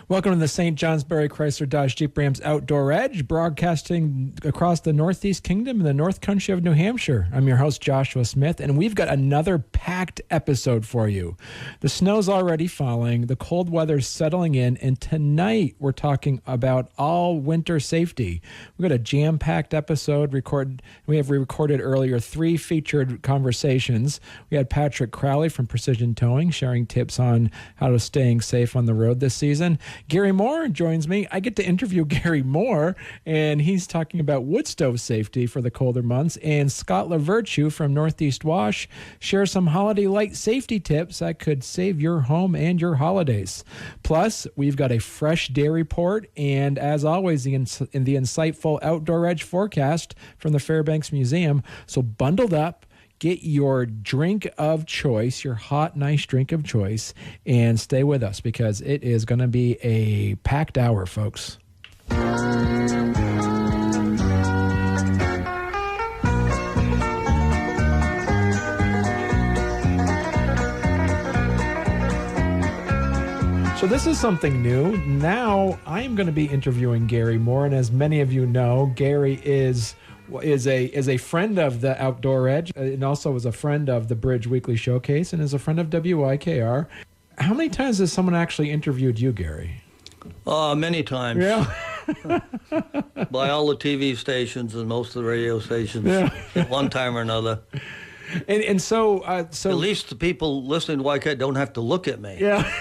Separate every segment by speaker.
Speaker 1: Welcome to the St. Johnsbury Chrysler Dodge Jeep Rams Outdoor Edge, broadcasting across the Northeast Kingdom and the North Country of New Hampshire. I'm your host, Joshua Smith, and we've got another packed episode for you. The snow's already falling, the cold weather's settling in, and tonight we're talking about all winter safety. We've got a jam-packed episode. We have recorded earlier 3 featured conversations. We had Patrick Crowley from Precision Towing sharing tips on how to staying safe on the road this season. Gary Moore joins me. I get to interview Gary Moore, and he's talking about Woodstove safety for the colder months. And Scott Lavertu from Northeast Wash shares some holiday light safety tips that could save your home and your holidays. Plus, we've got a fresh day report, and as always, the insightful Outdoor Edge forecast from the Fairbanks Museum. So bundled up. Get your drink of choice, your hot, nice drink of choice, and stay with us because it is going to be a packed hour, folks. So this is something new. Now I am going to be interviewing Gary Moore, and as many of you know, Gary is a friend of the Outdoor Edge and also is a friend of the Bridge Weekly Showcase and is a friend of WYKR. How many times has someone actually interviewed you, Gary?
Speaker 2: Many times.
Speaker 1: Yeah.
Speaker 2: By all the TV stations and most of the radio stations, at one time or another.
Speaker 1: And so
Speaker 2: at least the people listening to YK don't have to look at me.
Speaker 1: Yeah.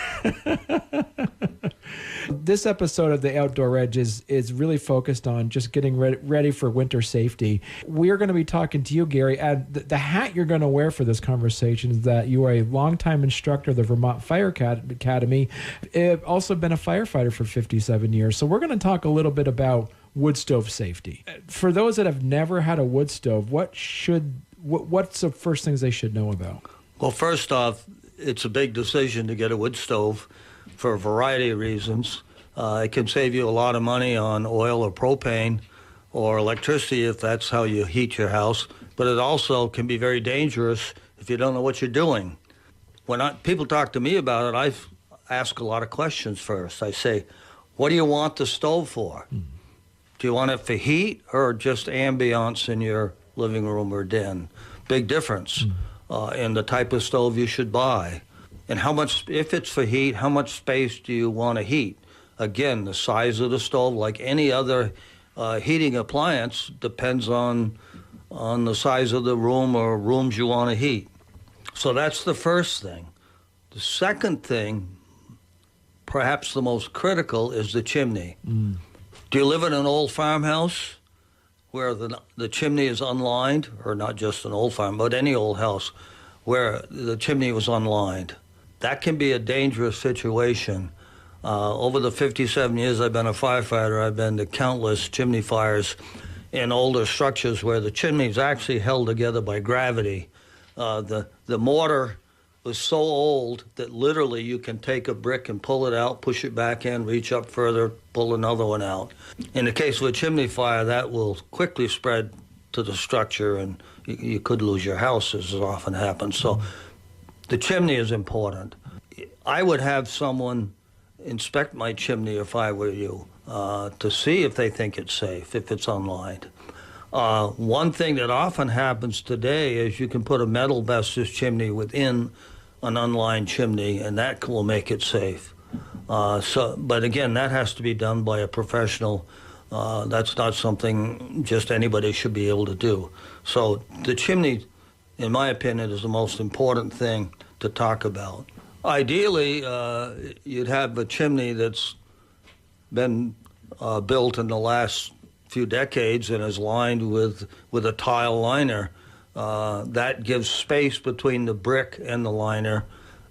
Speaker 1: This episode of the Outdoor Edge is really focused on just getting ready for winter safety. We're going to be talking to you, Gary. And the hat you're going to wear for this conversation is that you are a longtime instructor of the Vermont Fire Academy. You've also been a firefighter for 57 years. So we're going to talk a little bit about wood stove safety. For those that have never had a wood stove, what's the first things they should know about?
Speaker 2: Well, first off, it's a big decision to get a wood stove for a variety of reasons. It can save you a lot of money on oil or propane or electricity if that's how you heat your house, but it also can be very dangerous if you don't know what you're doing. When people talk to me about it, I ask a lot of questions first. I say, what do you want the stove for? Do you want it for heat or just ambiance in your living room or den? Big difference in the type of stove you should buy. And how much, if it's for heat, how much space do you want to heat? Again, the size of the stove, like any other heating appliance, depends on the size of the room or rooms you want to heat. So that's the first thing. The second thing, perhaps the most critical, is the chimney. Do you live in an old farmhouse where the chimney is unlined, or not just an old farm, but any old house where the chimney was unlined? That can be a dangerous situation. Over the 57 years I've been a firefighter, I've been to countless chimney fires in older structures where the chimney is actually held together by gravity. The mortar was so old that literally you can take a brick and pull it out, push it back in, reach up further, pull another one out. In the case of a chimney fire, that will quickly spread to the structure and you could lose your house, as often happens. So the chimney is important. I would have someone inspect my chimney if I were you to see if they think it's safe, if it's unlined. One thing that often happens today is you can put a metal vestige chimney within an unlined chimney, and that will make it safe. But again, that has to be done by a professional. That's not something just anybody should be able to do. So the chimney, in my opinion, is the most important thing to talk about. Ideally, you'd have a chimney that's been built in the last few decades and is lined with a tile liner. That gives space between the brick and the liner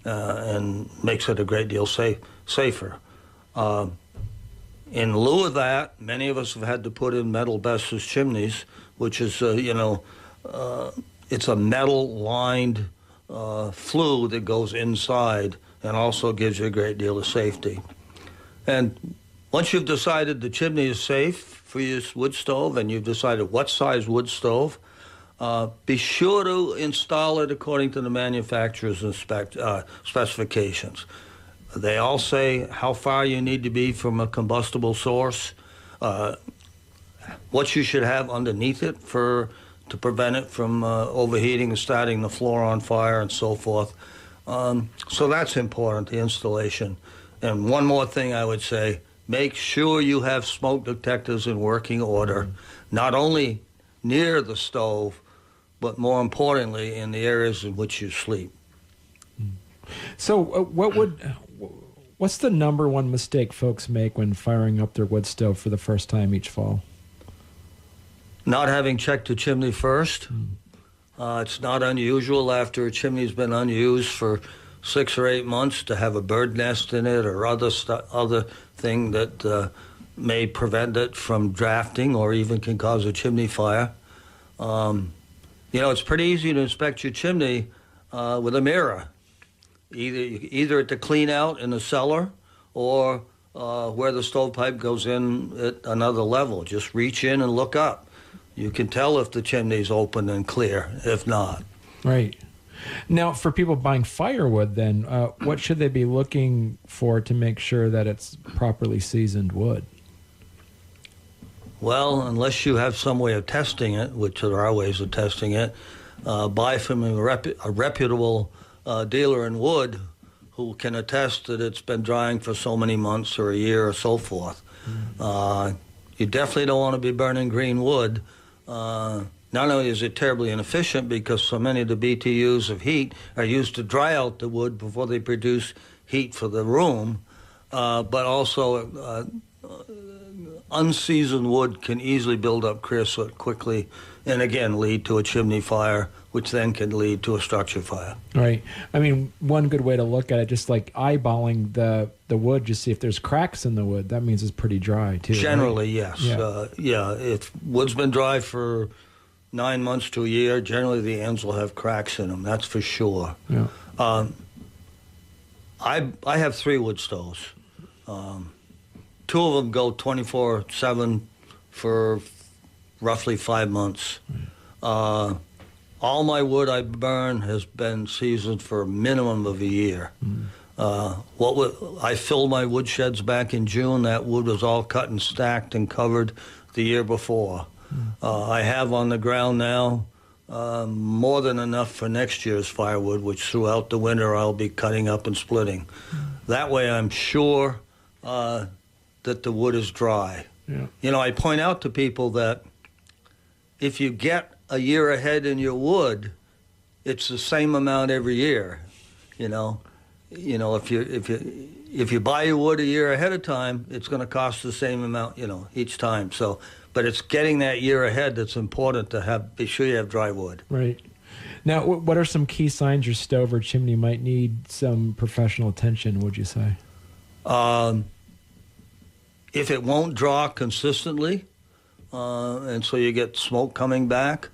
Speaker 2: and makes it a great deal safer. In lieu of that, many of us have had to put in metal vestige chimneys, which is, it's a metal-lined flue that goes inside and also gives you a great deal of safety. And once you've decided the chimney is safe for your wood stove and you've decided what size wood stove, be sure to install it according to the manufacturer's specifications. They all say how far you need to be from a combustible source, what you should have underneath it to prevent it from overheating and starting the floor on fire and so forth. So that's important, the installation. And one more thing I would say, make sure you have smoke detectors in working order, not only near the stove, but more importantly, in the areas in which you sleep.
Speaker 1: So what's the number one mistake folks make when firing up their wood stove for the first time each fall?
Speaker 2: Not having checked the chimney first. It's not unusual after a chimney's been unused for 6 or 8 months to have a bird nest in it or other thing that may prevent it from drafting or even can cause a chimney fire. It's pretty easy to inspect your chimney with a mirror, either at the clean out in the cellar or where the stovepipe goes in at another level. Just reach in and look up. You can tell if the chimney's open and clear, if not.
Speaker 1: Right. Now, for people buying firewood, then, what should they be looking for to make sure that it's properly seasoned wood?
Speaker 2: Well, unless you have some way of testing it, which there are ways of testing it, buy from a reputable dealer in wood who can attest that it's been drying for so many months or a year or so forth. You definitely don't want to be burning green wood. Not only is it terribly inefficient because so many of the BTUs of heat are used to dry out the wood before they produce heat for the room, but also unseasoned wood can easily build up creosote quickly and again lead to a chimney fire, which then can lead to a structure fire.
Speaker 1: Right. I mean, one good way to look at it, just like eyeballing the wood, just see if there's cracks in the wood. That means it's pretty dry too.
Speaker 2: Generally,
Speaker 1: right?
Speaker 2: yes.
Speaker 1: Yeah.
Speaker 2: If wood's been dry for 9 months to a year, generally the ends will have cracks in them. That's for sure.
Speaker 1: Yeah.
Speaker 2: I have 3 wood stoves. 2 of them go 24/7 for roughly 5 months. All my wood I burn has been seasoned for a minimum of a year. I filled my wood sheds back in June. That wood was all cut and stacked and covered the year before. I have on the ground now more than enough for next year's firewood, which throughout the winter I'll be cutting up and splitting. That way I'm sure that the wood is dry.
Speaker 1: Yeah.
Speaker 2: I point out to people that if you get a year ahead in your wood, it's the same amount every year. If you buy your wood a year ahead of time, it's going to cost the same amount, each time. So, but it's getting that year ahead that's important to be sure you have dry wood.
Speaker 1: Right. Now, what are some key signs your stove or chimney might need some professional attention, would you say?
Speaker 2: If it won't draw consistently, and so you get smoke coming back,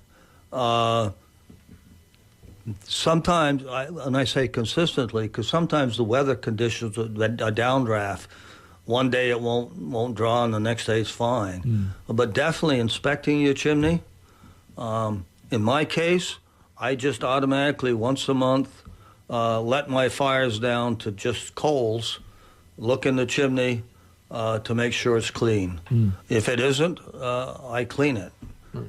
Speaker 2: sometimes, and I say consistently, because sometimes the weather conditions are downdraft. One day it won't draw, and the next day it's fine. But definitely inspecting your chimney. In my case, I just automatically once a month let my fires down to just coals, look in the chimney to make sure it's clean. If it isn't, I clean it.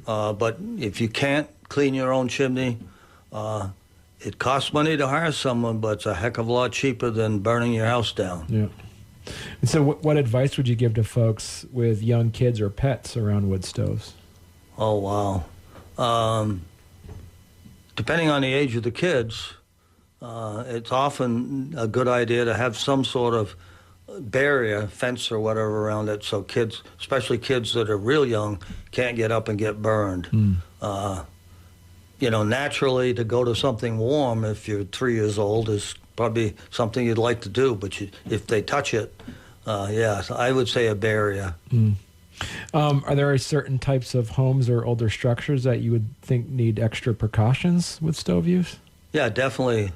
Speaker 2: But if you can't clean your own chimney, it costs money to hire someone, but it's a heck of a lot cheaper than burning your house down.
Speaker 1: Yeah. And so what advice would you give to folks with young kids or pets around wood stoves?
Speaker 2: Oh, wow. Depending on the age of the kids, it's often a good idea to have some sort of barrier, fence or whatever around it, so kids, especially kids that are real young, can't get up and get burned. Naturally, to go to something warm if you're 3 years old is probably something you'd like to do, but if they touch it, so I would say a barrier.
Speaker 1: Are there certain types of homes or older structures that you would think need extra precautions with stove use?
Speaker 2: Yeah, definitely.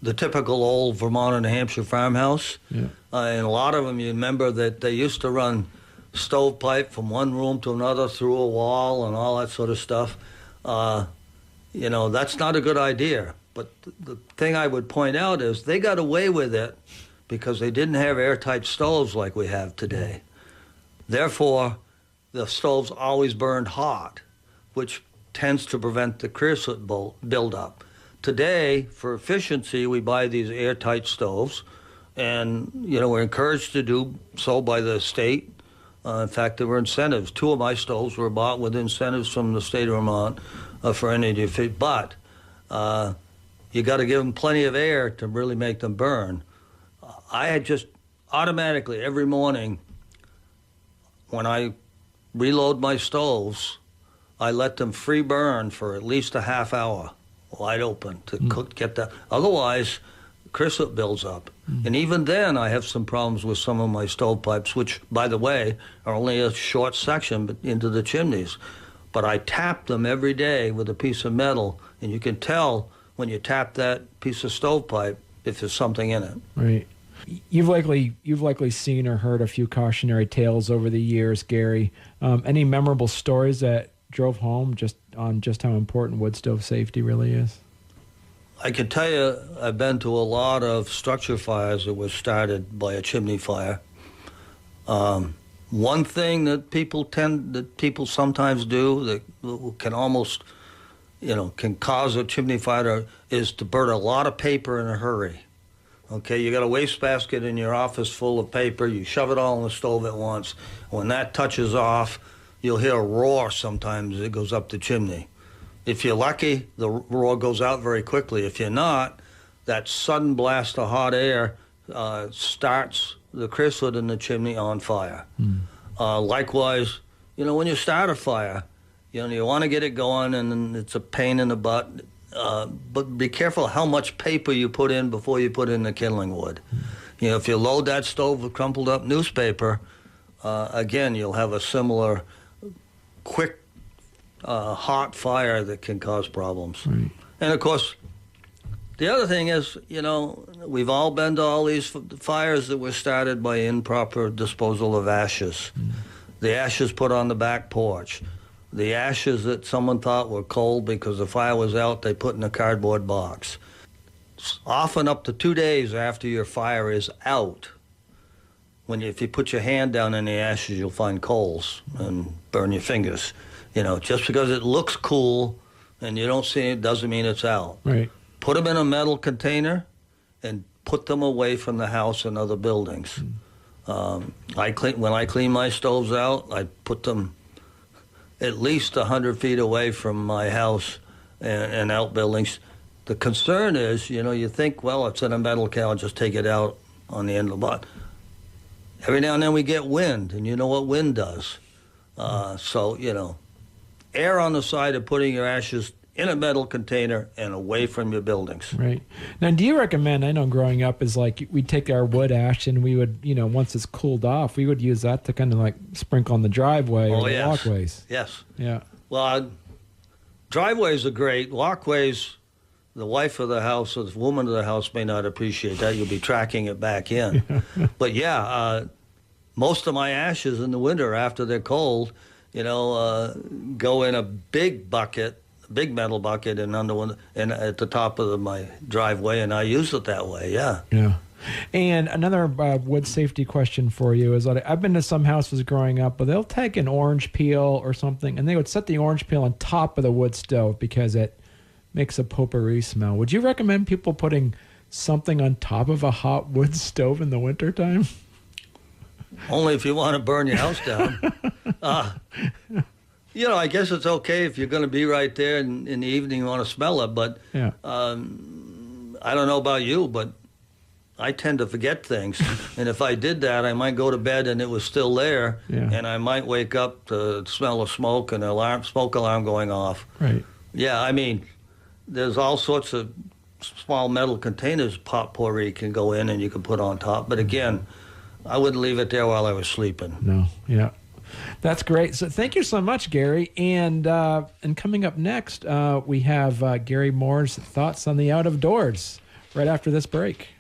Speaker 2: The typical old Vermont and New Hampshire farmhouse.
Speaker 1: Yeah.
Speaker 2: And a lot of them, you remember that they used to run stovepipe from one room to another through a wall and all that sort of stuff. That's not a good idea. But the thing I would point out is they got away with it because they didn't have airtight stoves like we have today. Therefore, the stoves always burned hot, which tends to prevent the creosote buildup. Today, for efficiency, we buy these airtight stoves, and we're encouraged to do so by the state. In fact, there were incentives. 2 of my stoves were bought with incentives from the state of Vermont for energy efficiency. But you got to give them plenty of air to really make them burn. I had just automatically every morning when I reload my stoves, I let them free burn for at least a half hour, wide open, to get that. Otherwise, creosote builds up. And even then, I have some problems with some of my stovepipes, which, by the way, are only a short section into the chimneys. But I tap them every day with a piece of metal, and you can tell when you tap that piece of stovepipe if there's something in it.
Speaker 1: Right. You've likely seen or heard a few cautionary tales over the years, Gary. Any memorable stories that drove home just how important wood stove safety really is?
Speaker 2: I can tell you I've been to a lot of structure fires that were started by a chimney fire. One thing that people sometimes do that can almost, can cause a chimney fire is to burn a lot of paper in a hurry. Okay, you got a wastebasket in your office full of paper, you shove it all in the stove at once. When that touches off, you'll hear a roar sometimes as it goes up the chimney. If you're lucky, the roar goes out very quickly. If you're not, that sudden blast of hot air starts the creosote in the chimney on fire. Likewise, when you start a fire, you want to get it going, and it's a pain in the butt. But be careful how much paper you put in before you put in the kindling wood. If you load that stove with crumpled up newspaper, again, you'll have a similar quick, hot fire that can cause problems. Right. And of course, the other thing is, we've all been to all these fires that were started by improper disposal of ashes. The ashes put on the back porch. The ashes that someone thought were cold because the fire was out, they put in a cardboard box. Often up to 2 days after your fire is out, if you put your hand down in the ashes, you'll find coals and burn your fingers. Just because it looks cool and you don't see it doesn't mean it's out. Right. Put them in a metal container and put them away from the house and other buildings. When I clean my stoves out, I put them at least 100 feet away from my house and outbuildings. The concern is, you think, well, it's in a metal can, I'll just take it out on the end of the bot. Every now and then we get wind, and you know what wind does. So, err on the side of putting your ashes in a metal container and away from your buildings. Right.
Speaker 1: Now, do you recommend, I know growing up is like we'd take our wood ash and we would, once it's cooled off, we would use that to kind of like sprinkle on the driveway or the walkways.
Speaker 2: Yes.
Speaker 1: Yeah.
Speaker 2: Well, driveways are great. Walkways, the wife of the house or the woman of the house may not appreciate that. You'll be tracking it back in. But most of my ashes in the winter after they're cold, go in a big bucket, big metal bucket, and at the top of my driveway, and I use it that way. Yeah.
Speaker 1: And another wood safety question for you is that I've been to some houses growing up, but they'll take an orange peel or something, and they would set the orange peel on top of the wood stove because it makes a potpourri smell. Would you recommend people putting something on top of a hot wood stove in the wintertime?
Speaker 2: Only if you want to burn your house down. I guess it's okay if you're going to be right there in the evening you want to smell it, but I don't know about you, but I tend to forget things. And if I did that, I might go to bed and it was still there, and I might wake up to smell of smoke and smoke alarm going off. Right. Yeah, I mean, there's all sorts of small metal containers potpourri can go in and you can put on top. But again, I wouldn't leave it there while I was sleeping.
Speaker 1: No, yeah. That's great. So thank you so much, Gary. And coming up next, we have Gary Moore's thoughts on the out of doors right after this break.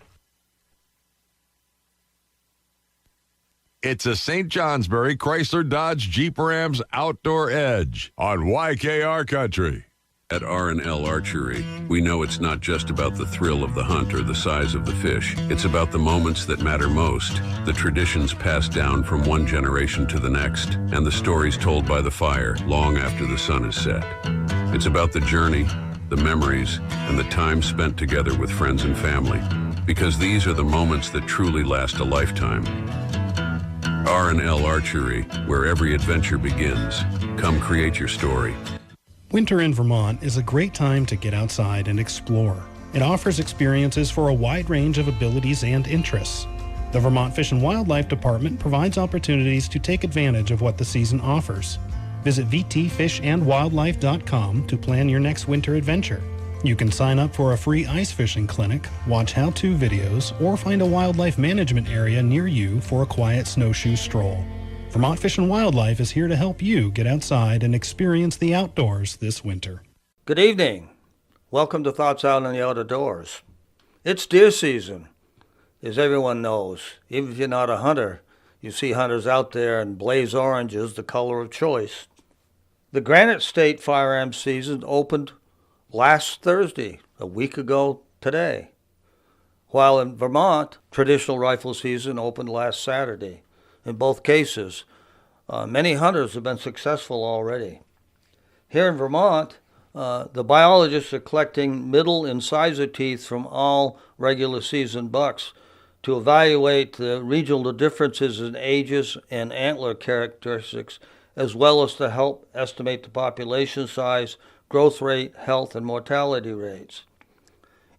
Speaker 3: It's a St. Johnsbury Chrysler Dodge Jeep Rams Outdoor Edge on YKR Country. At R&L Archery, we know it's not just about the thrill of the hunt or the size of the fish. It's about the moments that matter most, the traditions passed down from one generation to the next, and the stories told by the fire long after the sun is set. It's about the journey, the memories, and the time spent together with friends and family, because these are the moments that truly last a lifetime. R&L Archery, where every adventure begins. Come create your story.
Speaker 4: Winter in Vermont is a great time to get outside and explore. It offers experiences for a wide range of abilities and interests. The Vermont Fish and Wildlife Department provides opportunities to take advantage of what the season offers. Visit vtfishandwildlife.com to plan your next winter adventure. You can sign up for a free ice fishing clinic, watch how-to videos, or find a wildlife management area near you for a quiet snowshoe stroll. Vermont Fish and Wildlife is here to help you get outside and experience the outdoors this winter.
Speaker 2: Good evening. Welcome to Thoughts Out in the Outdoors. It's deer season, as everyone knows. Even if you're not a hunter, you see hunters out there, and blaze orange is the color of choice. The Granite State firearms season opened last Thursday, a week ago today, while in Vermont, traditional rifle season opened last Saturday. In both cases, many hunters have been successful already. Here in Vermont, the biologists are collecting middle incisor teeth from all regular season bucks to evaluate the regional differences in ages and antler characteristics, as well as to help estimate the population size, growth rate, health, and mortality rates.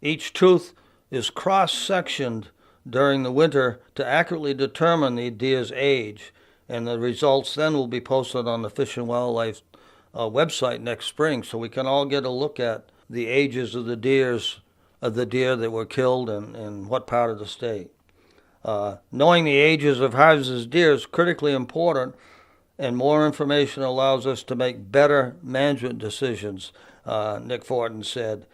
Speaker 2: Each tooth is cross-sectioned during the winter to accurately determine the deer's age, and the results then will be posted on the Fish and Wildlife website next spring, so we can all get a look at the ages of the deer that were killed and what part of the state. Knowing the ages of harvested deer is critically important, and more information allows us to make better management decisions, Nick Fortin said.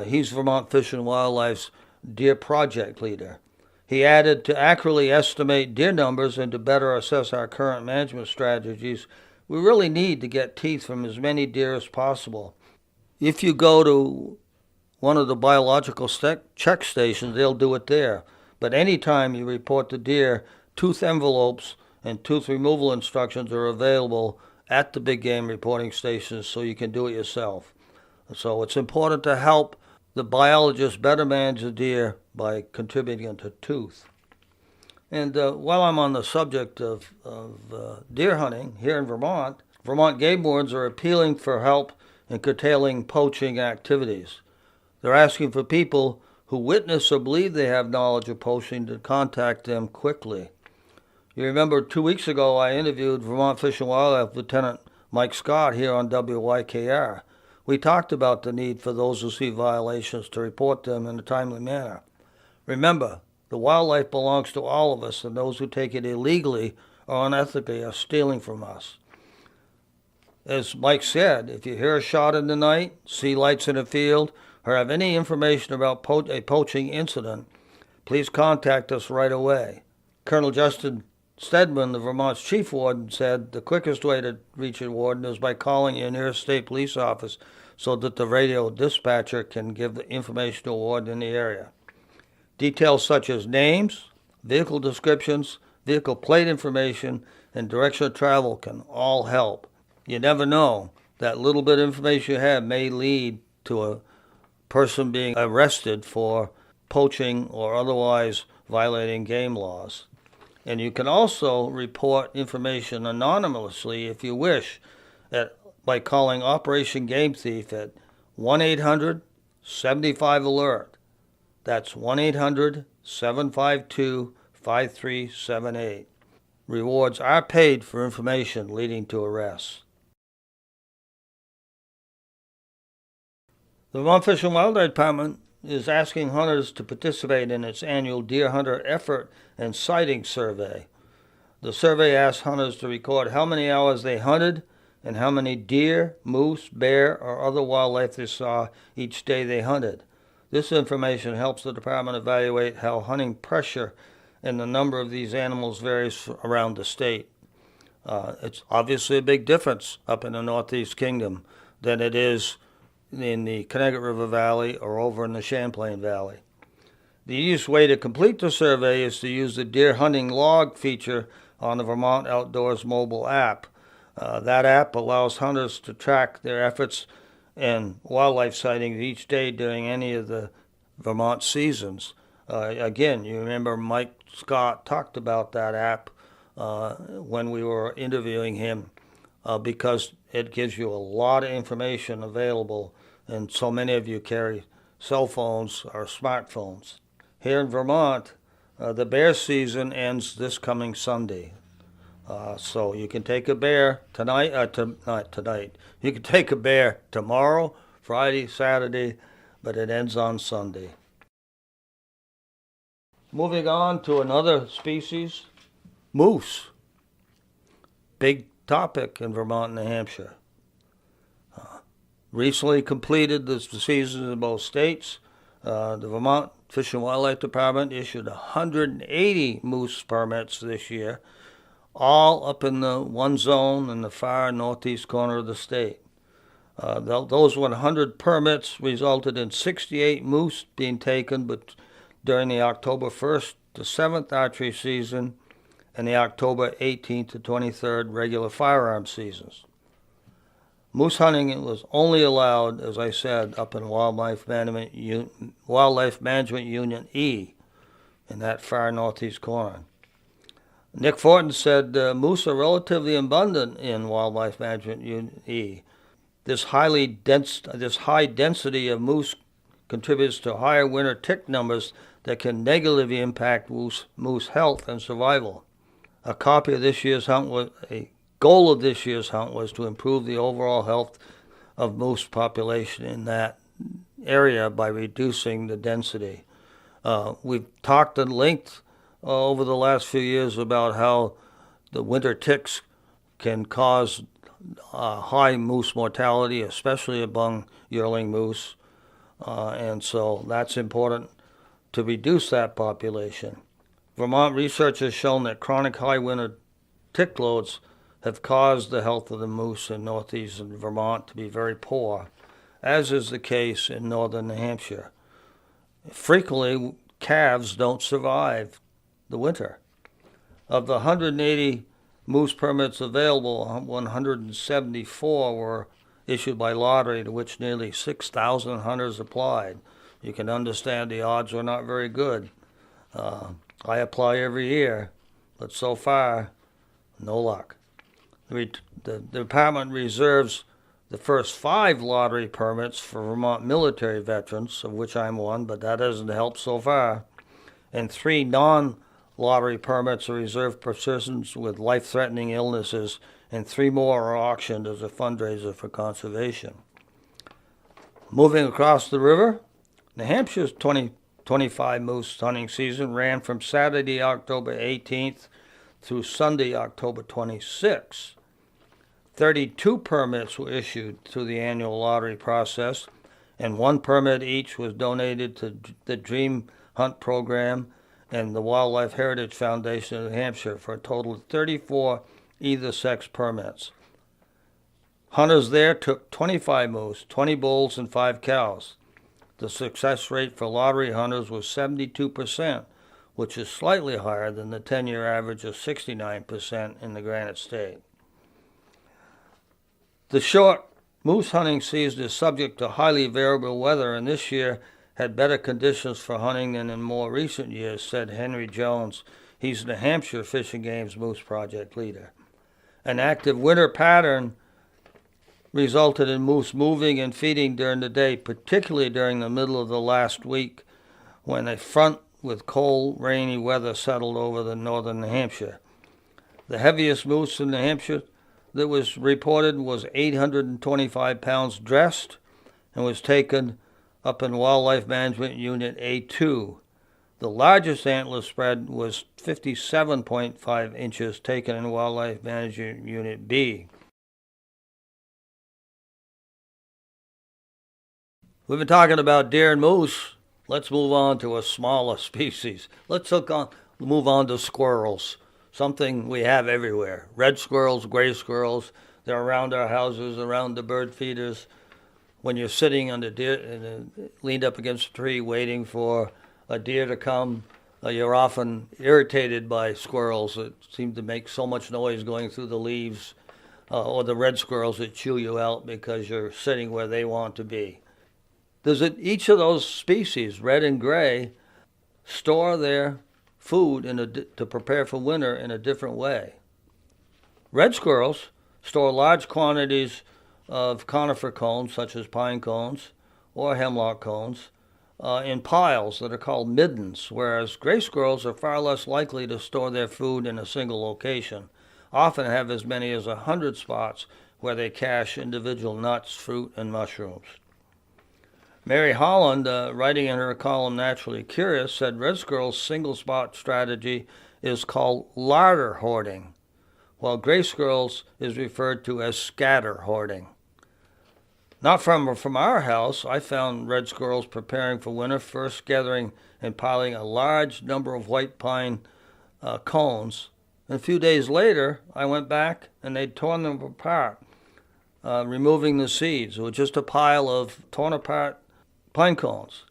Speaker 2: He's Vermont Fish and Wildlife's deer project leader. He added, to accurately estimate deer numbers and to better assess our current management strategies, we really need to get teeth from as many deer as possible. If you go to one of the biological check stations, they'll do it there. But anytime you report the deer, tooth envelopes and tooth removal instructions are available at the big game reporting stations, so you can do it yourself. So it's important to help the biologists better manage the deer by contributing to tooth. And while I'm on the subject of deer hunting here in Vermont, Vermont game wardens are appealing for help in curtailing poaching activities. They're asking for people who witness or believe they have knowledge of poaching to contact them quickly. You remember 2 weeks ago I interviewed Vermont Fish and Wildlife Lieutenant Mike Scott here on WYKR. We talked about the need for those who see violations to report them in a timely manner. Remember, the wildlife belongs to all of us, and those who take it illegally or unethically are stealing from us. As Mike said, if you hear a shot in the night, see lights in a field, or have any information about a poaching incident, please contact us right away. Colonel Justin Stedman, the Vermont's chief warden, said the quickest way to reach a warden is by calling your nearest state police office so that the radio dispatcher can give the information to a warden in the area. Details such as names, vehicle descriptions, vehicle plate information, and direction of travel can all help. You never know. That little bit of information you have may lead to a person being arrested for poaching or otherwise violating game laws. And you can also report information anonymously if you wish by calling Operation Game Thief at 1-800-75-ALERT. That's 1-800-752-5378. Rewards are paid for information leading to arrests. The Vermont Fish and Wildlife Department is asking hunters to participate in its annual Deer Hunter Effort and Sighting Survey. The survey asks hunters to record how many hours they hunted and how many deer, moose, bear, or other wildlife they saw each day they hunted. This information helps the department evaluate how hunting pressure and the number of these animals varies around the state. It's obviously a big difference up in the Northeast Kingdom than it is in the Connecticut River Valley or over in the Champlain Valley. The easiest way to complete the survey is to use the deer hunting log feature on the Vermont Outdoors mobile app. That app allows hunters to track their efforts and wildlife sightings each day during any of the Vermont seasons. Again, you remember Mike Scott talked about that app when we were interviewing him because it gives you a lot of information available, and so many of you carry cell phones or smartphones. Here in Vermont, the bear season ends this coming Sunday. So you can take a bear not tonight. You can take a bear tomorrow, Friday, Saturday, but it ends on Sunday. Moving on to another species, moose. Big topic in Vermont and New Hampshire. Recently completed the seasons in both states. The Vermont Fish and Wildlife Department issued 180 moose permits this year, all up in the one zone in the far northeast corner of the state. Those 100 permits resulted in 68 moose being taken but during the October 1st to 7th archery season and the October 18th to 23rd regular firearm seasons. Moose hunting was only allowed, as I said, up in Wildlife Management Union E in that far northeast corner. Nick Fortin said moose are relatively abundant in Wildlife Management Unit E. This high density of moose contributes to higher winter tick numbers that can negatively impact moose health and survival. A goal of this year's hunt was to improve the overall health of moose population in that area by reducing the density. We've talked at length over the last few years about how the winter ticks can cause high moose mortality, especially among yearling moose, and so that's important to reduce that population. Vermont research has shown that chronic high winter tick loads have caused the health of the moose in northeastern Vermont to be very poor, as is the case in northern New Hampshire. Frequently, calves don't survive the winter. Of the 180 moose permits available, 174 were issued by lottery, to which nearly 6,000 hunters applied. You can understand the odds were not very good. I apply every year, but so far, no luck. The department reserves the first 5 lottery permits for Vermont military veterans, of which I'm one, but that hasn't helped so far, and 3 non-lottery permits are reserved for persons with life-threatening illnesses, and 3 more are auctioned as a fundraiser for conservation. Moving across the river, New Hampshire's 2025 moose hunting season ran from Saturday, October 18th through Sunday, October 26th. 32 permits were issued through the annual lottery process, and 1 permit each was donated to the Dream Hunt Program and the Wildlife Heritage Foundation of New Hampshire for a total of 34 either-sex permits. Hunters there took 25 moose, 20 bulls, and 5 cows. The success rate for lottery hunters was 72%, which is slightly higher than the 10-year average of 69% in the Granite State. The short moose hunting season is subject to highly variable weather, and this year had better conditions for hunting than in more recent years, said Henry Jones. He's the Hampshire Fish and Game's Moose Project leader. An active winter pattern resulted in moose moving and feeding during the day, particularly during the middle of the last week when a front with cold, rainy weather settled over the northern New Hampshire. The heaviest moose in New Hampshire that was reported was 825 pounds dressed and was taken up in Wildlife Management Unit A2. The largest antler spread was 57.5 inches taken in Wildlife Management Unit B. We've been talking about deer and moose. Let's move on to a smaller species. Let's move on to squirrels, something we have everywhere. Red squirrels, gray squirrels, they're around our houses, around the bird feeders. when you're sitting under leaned up against a tree waiting for a deer to come, you're often irritated by squirrels that seem to make so much noise going through the leaves, or the red squirrels that chew you out because you're sitting where they want to be. Each of those species, red and gray, store their food to prepare for winter in a different way. Red squirrels store large quantities of conifer cones, such as pine cones or hemlock cones, in piles that are called middens, whereas gray squirrels are far less likely to store their food in a single location, often have as many as 100 spots where they cache individual nuts, fruit, and mushrooms. Mary Holland, writing in her column Naturally Curious, said red squirrels' single spot strategy is called larder hoarding, while gray squirrels is referred to as scatter hoarding. Not from our house, I found red squirrels preparing for winter, first gathering and piling a large number of white pine cones. And a few days later, I went back and they'd torn them apart, removing the seeds. It was just a pile of torn apart pine cones.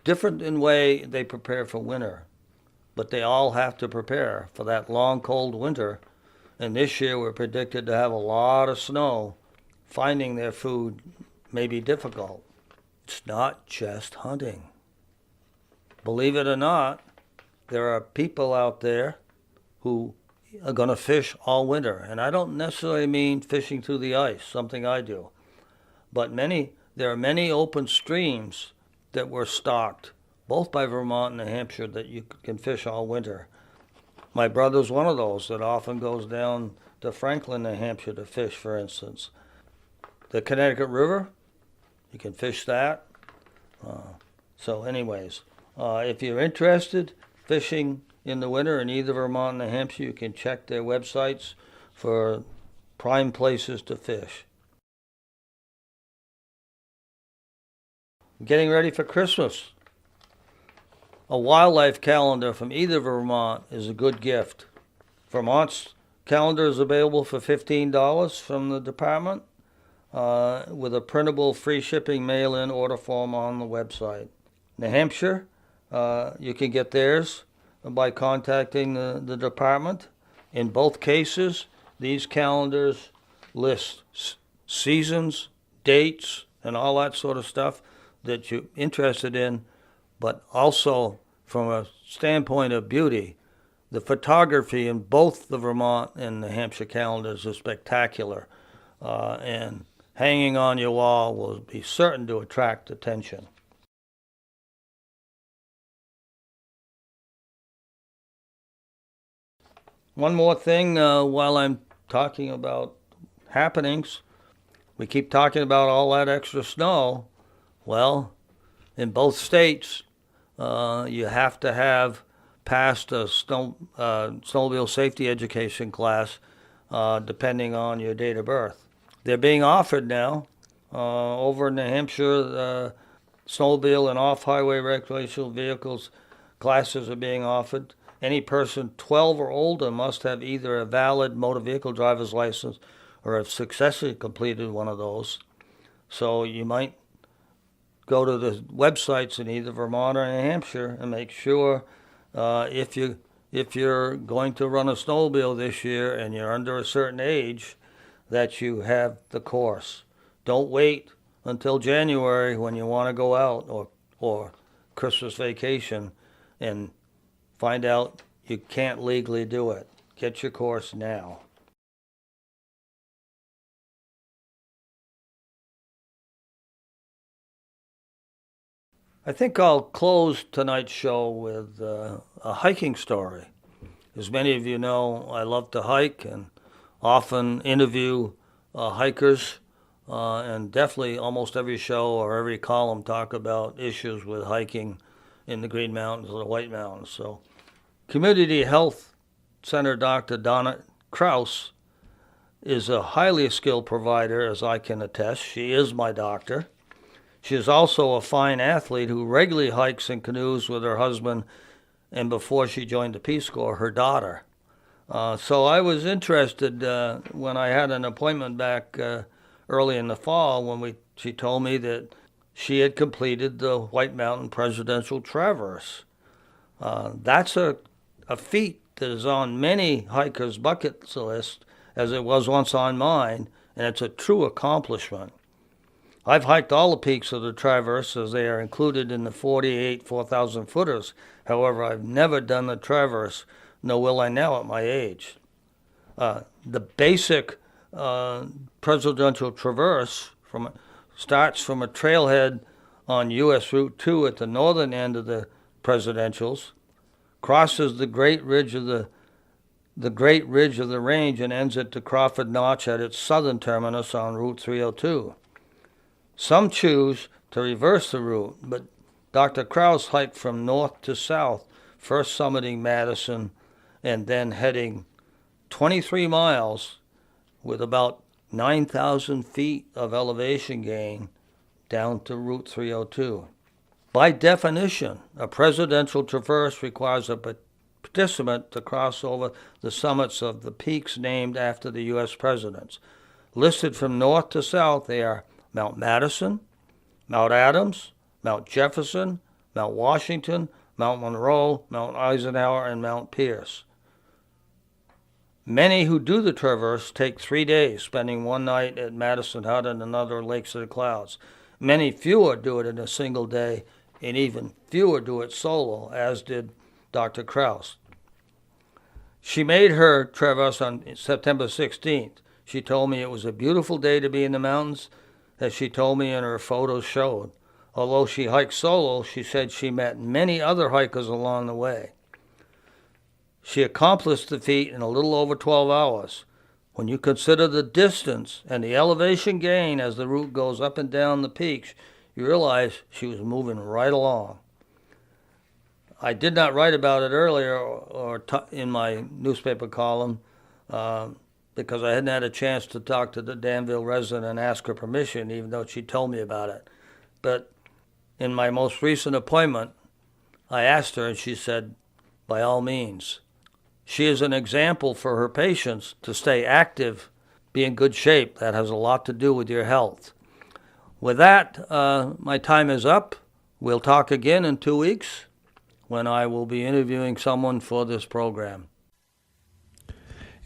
Speaker 2: Different in way they prepare for winter, but they all have to prepare for that long, cold winter. And this year we're predicted to have a lot of snow. Finding their food may be difficult. It's not just hunting. Believe it or not, there are people out there who are going to fish all winter. And I don't necessarily mean fishing through the ice, something I do. But there are many open streams that were stocked, both by Vermont and New Hampshire, that you can fish all winter. My brother's one of those that often goes down to Franklin, New Hampshire to fish, for instance. The Connecticut River, you can fish that. So anyways, if you're interested fishing in the winter in either Vermont and New Hampshire, you can check their websites for prime places to fish. Getting ready for Christmas. A wildlife calendar from either Vermont is a good gift. Vermont's calendar is available for $15 from the department, with a printable free shipping mail-in order form on the website. New Hampshire, you can get theirs by contacting the department. In both cases, these calendars list seasons, dates, and all that sort of stuff that you're interested in, but also from a standpoint of beauty, the photography in both the Vermont and New Hampshire calendars is spectacular, and hanging on your wall will be certain to attract attention. One more thing while I'm talking about happenings. We keep talking about all that extra snow. Well, in both states, you have to have passed a snowmobile safety education class, depending on your date of birth. They're being offered now. Over in New Hampshire, snowmobile and off-highway recreational vehicles classes are being offered. Any person 12 or older must have either a valid motor vehicle driver's license or have successfully completed one of those. So you might go to the websites in either Vermont or New Hampshire and make sure if you're going to run a snowmobile this year and you're under a certain age, that you have the course. Don't wait until January when you want to go out or Christmas vacation and find out you can't legally do it. Get your course now. I think I'll close tonight's show with a hiking story. As many of you know, I love to hike and often interview hikers, and definitely almost every show or every column talk about issues with hiking in the Green Mountains or the White Mountains. So Community Health Center Dr. Donna Kraus is a highly skilled provider, as I can attest. She is my doctor. She is also a fine athlete who regularly hikes in canoes with her husband and, before she joined the Peace Corps, her daughter. So I was interested when I had an appointment back early in the fall when she told me that she had completed the White Mountain Presidential Traverse. That's a feat that is on many hikers' bucket list, as it was once on mine, and it's a true accomplishment. I've hiked all the peaks of the Traverse as they are included in the 48 4,000 footers. However, I've never done the Traverse, nor will I now at my age. The basic Presidential Traverse starts from a trailhead on U.S. Route 2 at the northern end of the Presidentials, crosses the Great Ridge of the range, and ends at the Crawford Notch at its southern terminus on Route 302. Some choose to reverse the route, but Dr. Krause hiked from north to south, first summiting Madison and then heading 23 miles with about 9,000 feet of elevation gain down to Route 302. By definition, a presidential traverse requires a participant to cross over the summits of the peaks named after the U.S. presidents. Listed from north to south, they are Mount Madison, Mount Adams, Mount Jefferson, Mount Washington, Mount Monroe, Mount Eisenhower, and Mount Pierce. Many who do the traverse take 3 days, spending one night at Madison Hut and another at Lakes of the Clouds. Many fewer do it in a single day, and even fewer do it solo, as did Dr. Krause. She made her traverse on September 16th. She told me it was a beautiful day to be in the mountains, as she told me in her photos showed. Although she hiked solo, she said she met many other hikers along the way. She accomplished the feat in a little over 12 hours. When you consider the distance and the elevation gain as the route goes up and down the peaks, you realize she was moving right along. I did not write about it earlier or in my newspaper column because I hadn't had a chance to talk to the Danville resident and ask her permission, even though she told me about it. But in my most recent appointment, I asked her, and she said, by all means. She is an example for her patients to stay active, be in good shape. That has a lot to do with your health. With that, my time is up. We'll talk again in 2 weeks when I will be interviewing someone for this program.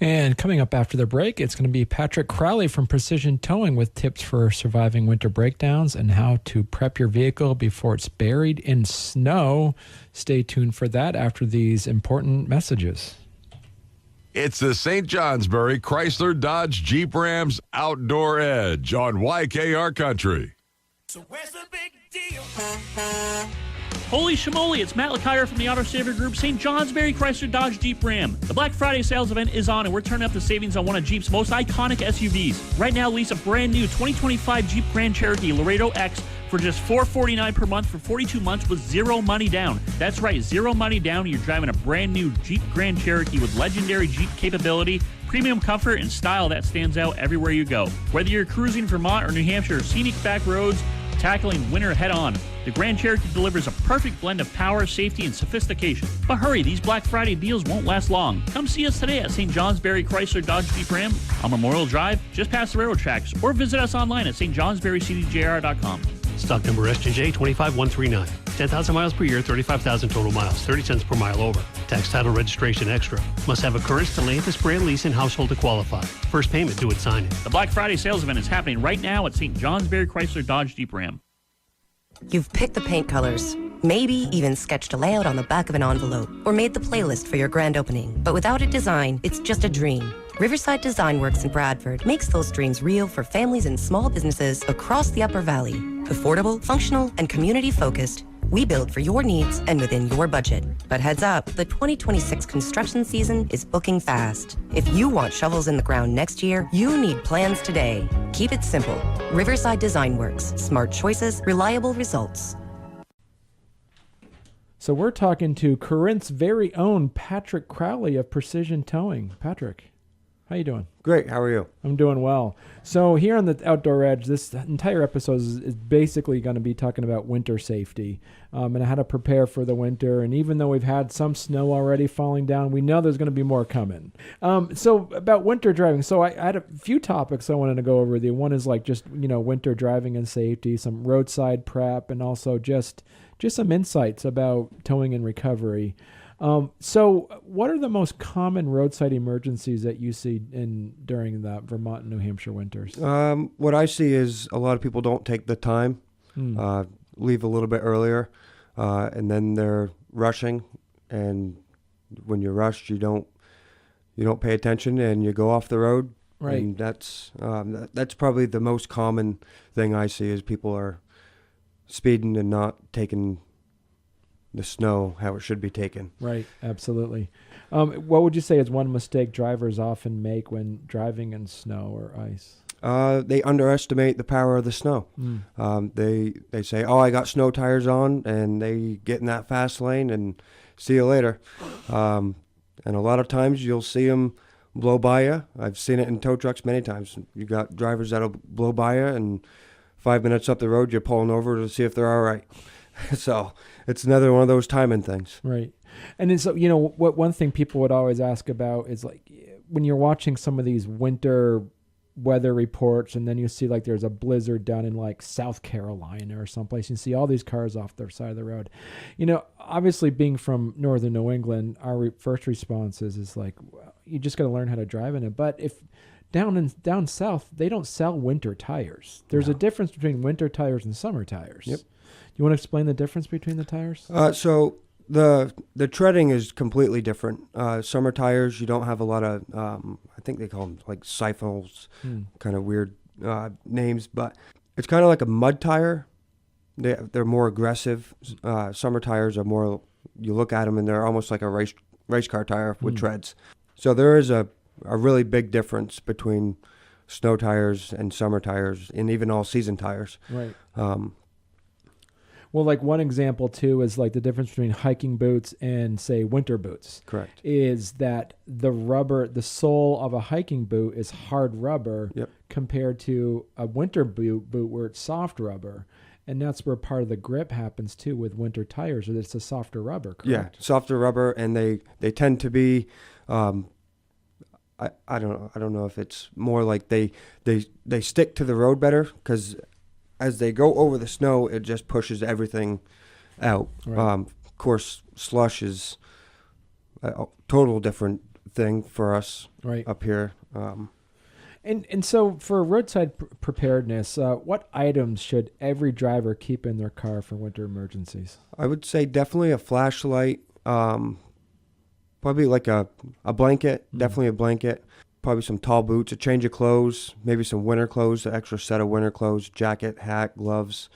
Speaker 1: And coming up after the break, it's going to be Patrick Crowley from Precision Towing with tips for surviving winter breakdowns and how to prep your vehicle before it's buried in snow. Stay tuned for that after these important messages.
Speaker 5: It's the St. Johnsbury Chrysler Dodge Jeep Rams Outdoor Edge on YKR Country.
Speaker 6: So where's the big deal?
Speaker 7: Holy shamoly, it's Matt LeCuyer from the Auto Saver Group, St. Johnsbury Chrysler Dodge Jeep Ram. The Black Friday sales event is on, and we're turning up the savings on one of Jeep's most iconic SUVs. Right now, lease a brand new 2025 Jeep Grand Cherokee Laredo X for just $449 per month for 42 months with zero money down. That's right, zero money down. You're driving a brand new Jeep Grand Cherokee with legendary Jeep capability, premium comfort, and style that stands out everywhere you go. Whether you're cruising Vermont or New Hampshire, scenic back roads, tackling winter head-on, the Grand Cherokee delivers a perfect blend of power, safety, and sophistication. But hurry, these Black Friday deals won't last long. Come see us today at St. Johnsbury Chrysler Dodge Jeep Ram on Memorial Drive, just past the railroad tracks, or visit us online at stjohnsburycdjr.com.
Speaker 8: Stock number SJJ 25139. 10,000 miles per year, 35,000 total miles, 30 cents per mile over. Tax title registration extra. Must have occurrence to Stellantis brand lease and household to qualify. First payment due at signing.
Speaker 7: The Black Friday sales event is happening right now at St. Johnsbury Chrysler Dodge Jeep Ram.
Speaker 9: You've picked the paint colors, maybe even sketched a layout on the back of an envelope, or made the playlist for your grand opening. But without a design, it's just a dream. Riverside Design Works in Bradford makes those dreams real for families and small businesses across the Upper Valley. Affordable, functional, and community-focused, we build for your needs and within your budget. But heads up, the 2026 construction season is booking fast. If you want shovels in the ground next year, you need plans today. Keep it simple. Riverside Design Works. Smart choices, reliable results.
Speaker 1: So we're talking to Corinth's very own Patrick Crowley of Precision Towing. Patrick. How you doing?
Speaker 10: Great. How are you?
Speaker 1: I'm doing well. So here on the Outdoor Edge, this entire episode is basically going to be talking about winter safety and how to prepare for the winter. And even though we've had some snow already falling down, we know there's going to be more coming. So about winter driving. So I had a few topics I wanted to go over with you. One is like just, winter driving and safety, some roadside prep, and also just some insights about towing and recovery. So what are the most common roadside emergencies that you see during the Vermont and New Hampshire winters?
Speaker 10: What I see is a lot of people don't take the time, leave a little bit earlier, and then they're rushing. And when you're rushed, you don't pay attention and you go off the road.
Speaker 1: Right.
Speaker 10: And that's probably the most common thing I see is people are speeding and not taking the snow how it should be taken.
Speaker 1: Right, absolutely. What would you say is one mistake drivers often make when driving in snow or ice?
Speaker 10: They underestimate the power of the snow. They say, "Oh, I got snow tires on," and they get in that fast lane and see you later. And a lot of times you'll see them blow by you. I've seen it in tow trucks many times. You got drivers that'll blow by you, and 5 minutes up the road, you're pulling over to see if they're all right. So it's another one of those timing things.
Speaker 1: Right. And then, so, what one thing people would always ask about is like when you're watching some of these winter weather reports and then you see like there's a blizzard down in like South Carolina or someplace, you see all these cars off the side of the road. Obviously being from northern New England, our first response is like, well, you just got to learn how to drive in it. But if down south, they don't sell winter tires. There's a difference between winter tires and summer tires.
Speaker 10: Yep.
Speaker 1: You want to explain the difference between the tires?
Speaker 10: So the treading is completely different. Summer tires, you don't have a lot of, I think they call them like siphons, kind of weird names, but it's kind of like a mud tire. They're more aggressive. Summer tires are more, you look at them and they're almost like a race car tire with treads. So there is a really big difference between snow tires and summer tires and even all season tires. Right.
Speaker 1: Well, like one example too is like the difference between hiking boots and say winter boots.
Speaker 10: Correct.
Speaker 1: Is that the sole of a hiking boot is hard rubber compared to a winter boot where it's soft rubber. And that's where part of the grip happens too with winter tires, or it's a softer rubber, correct?
Speaker 10: Yeah, softer rubber, and they tend to be I don't know if it's more like they stick to the road better because as they go over the snow, it just pushes everything out.
Speaker 1: Right.
Speaker 10: Of course, slush is a total different thing for us up here.
Speaker 1: And so for roadside preparedness, what items should every driver keep in their car for winter emergencies?
Speaker 10: I would say definitely a flashlight, probably like a blanket, definitely a blanket. Probably some tall boots, a change of clothes, maybe some winter clothes, an extra set of winter clothes, jacket, hat, gloves.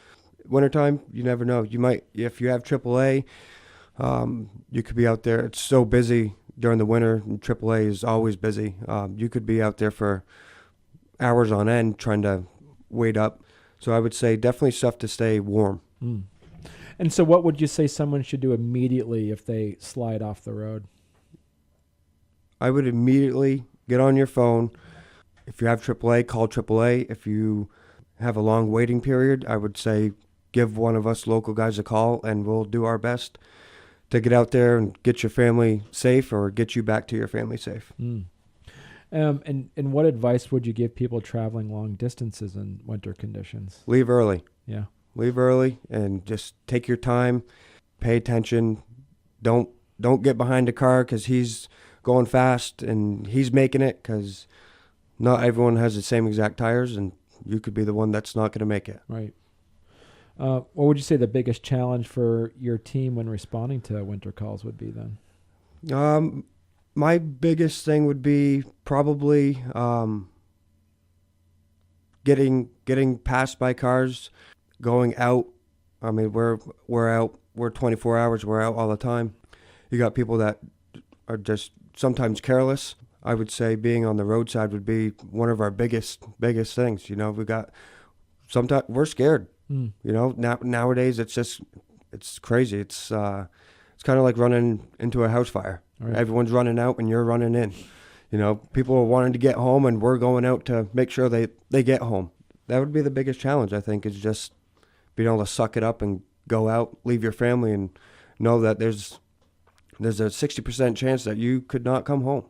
Speaker 10: Wintertime, you never know. You might, if you have AAA, you could be out there. It's so busy during the winter, and AAA is always busy. You could be out there for hours on end trying to wait up. So I would say definitely stuff to stay warm.
Speaker 1: And so what would you say someone should do immediately if they slide off the road?
Speaker 10: I would immediately get on your phone. If you have AAA, call AAA. If you have a long waiting period, I would say give one of us local guys a call, and we'll do our best to get out there and get your family safe or get you back to your family safe.
Speaker 1: And what advice would you give people traveling long distances in winter conditions?
Speaker 10: Leave early.
Speaker 1: Yeah.
Speaker 10: Leave early and just take your time, pay attention. Don't get behind a car because he's going fast and he's making it, because not everyone has the same exact tires, and you could be the one that's not going to make it.
Speaker 1: Right. What would you say the biggest challenge for your team when responding to winter calls would be then?
Speaker 10: My biggest thing would be probably getting passed by cars, going out. I mean, we're out. We're 24 hours. We're out all the time. You got people that are just sometimes careless. I would say being on the roadside would be one of our biggest things. We got sometimes we're scared. Nowadays it's crazy. It's kind of like running into a house fire. Right. Everyone's running out and you're running in. You know, people are wanting to get home, and we're going out to make sure they get home. That would be the biggest challenge, I think, is just being able to suck it up and go out, leave your family, and know that there's a 60% chance that you could not come home.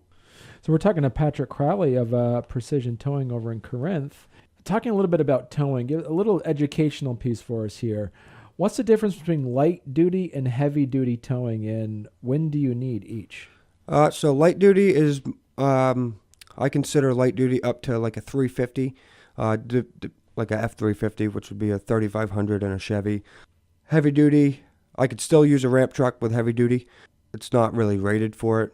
Speaker 1: So we're talking to Patrick Crowley of Precision Towing over in Corinth. Talking a little bit about towing, give a little educational piece for us here. What's the difference between light duty and heavy duty towing, and when do you need each?
Speaker 10: So light duty is, I consider light duty up to like a 350, like a F350, which would be a 3500 and a Chevy. Heavy duty, I could still use a ramp truck with heavy duty. It's not really rated for it.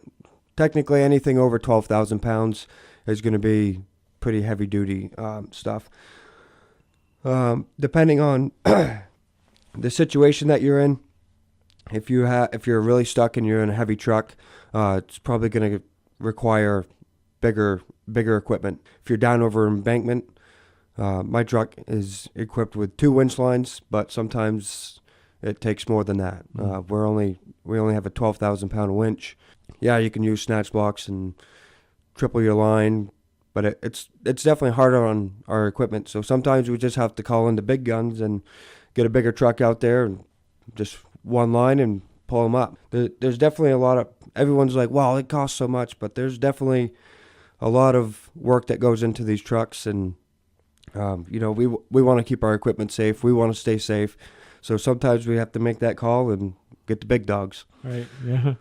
Speaker 10: Technically, anything over 12,000 pounds is going to be pretty heavy duty stuff. Depending on the situation that you're in, if you're really stuck and you're in a heavy truck, it's probably going to require bigger equipment. If you're down over an embankment, my truck is equipped with 2 winch lines, but sometimes it takes more than that. We only have a 12,000 pound winch. Yeah, you can use snatch blocks and triple your line, but it's definitely harder on our equipment. So sometimes we just have to call in the big guns and get a bigger truck out there and just one line and pull them up. There's definitely a lot of, everyone's like, well, it costs so much, but there's definitely a lot of work that goes into these trucks, and you know, we want to keep our equipment safe. We want to stay safe. So sometimes we have to make that call and get the big dogs.
Speaker 1: Right. Yeah.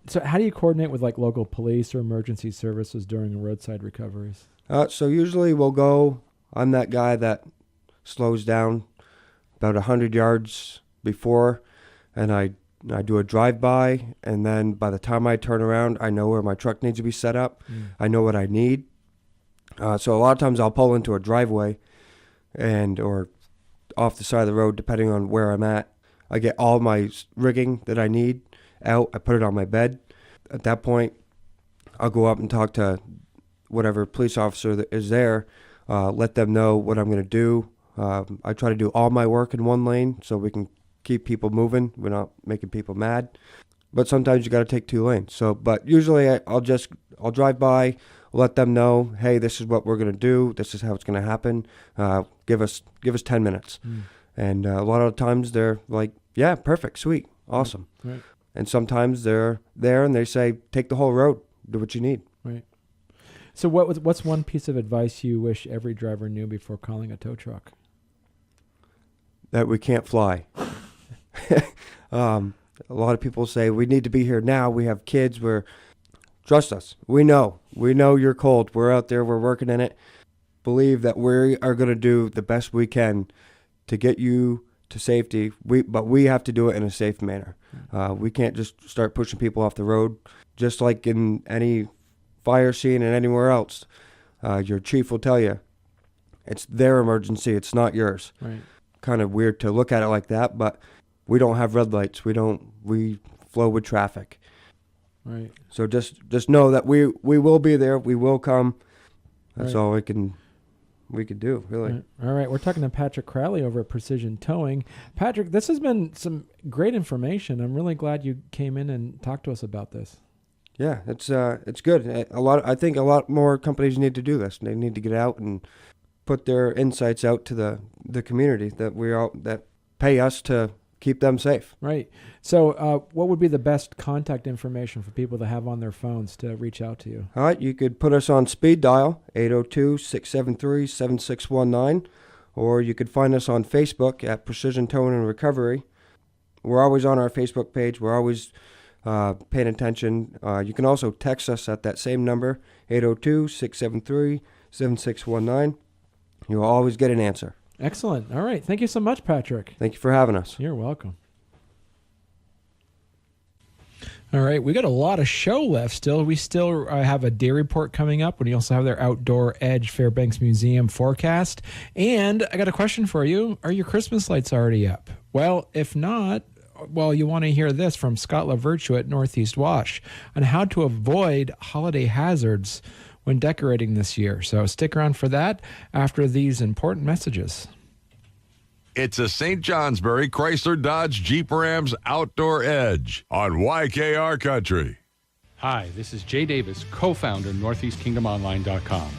Speaker 1: So how do you coordinate with like local police or emergency services during roadside recoveries?
Speaker 10: So usually we'll go, I'm that guy that slows down about 100 yards before, and I do a drive-by, and then by the time I turn around, I know where my truck needs to be set up. I know what I need. So a lot of times I'll pull into a driveway or off the side of the road, depending on where I'm at. I get all my rigging that I need out. I put it on my bed. At that point, I'll go up and talk to whatever police officer that is there, let them know what I'm going to do. I try to do all my work in one lane so we can keep people moving. We're not making people mad. But sometimes you got to take 2 lanes. So, but usually I'll drive by, let them know, hey, this is what we're going to do. This is how it's going to happen. Give us 10 minutes. And a lot of times they're like, yeah, perfect, sweet, awesome.
Speaker 1: Right.
Speaker 10: And sometimes they're there and they say, take the whole road, do what you need.
Speaker 1: Right. So what's one piece of advice you wish every driver knew before calling a tow truck?
Speaker 10: That we can't fly. A lot of people say, we need to be here now. We have kids. Trust us. We know you're cold. We're out there. We're working in it. Believe that we are going to do the best we can to get you to safety. But we have to do it in a safe manner. We can't just start pushing people off the road. Just like in any fire scene and anywhere else, your chief will tell you, it's their emergency. It's not yours.
Speaker 1: Right.
Speaker 10: Kind of weird to look at it like that, but we don't have red lights. We flow with traffic.
Speaker 1: Right.
Speaker 10: So just know that we will be there. We will come. That's all we can do, really.
Speaker 1: All right. We're talking to Patrick Crowley over at Precision Towing. Patrick, this has been some great information. I'm really glad you came in and talked to us about this. Yeah, it's good. I think a lot more companies need to do this. They need to get out and put their insights out to the community that pay us to keep them safe. Right. So what would be the best contact information for people to have on their phones to reach out to you? All right. You could put us on speed dial, 802-673-7619, or you could find us on Facebook at Precision Towing and Recovery. We're always on our Facebook page. We're always paying attention. You can also text us at that same number, 802-673-7619. You'll always get an answer. Excellent. All right. Thank you so much, Patrick. Thank you for having us. You're welcome. All right. We got a lot of show left still. We still have a day report coming up. We also have their Outdoor Edge Fairbanks Museum forecast. And I got a question for you. Are your Christmas lights already up? Well, if not, you want to hear this from Scott Lavertu at Northeast Wash on how to avoid holiday hazards when decorating this year. So stick around for that after these important messages.
Speaker 5: It's a St. Johnsbury Chrysler Dodge Jeep Rams Outdoor Edge on YKR Country.
Speaker 11: Hi, this is Jay Davis, co-founder of NortheastKingdomOnline.com.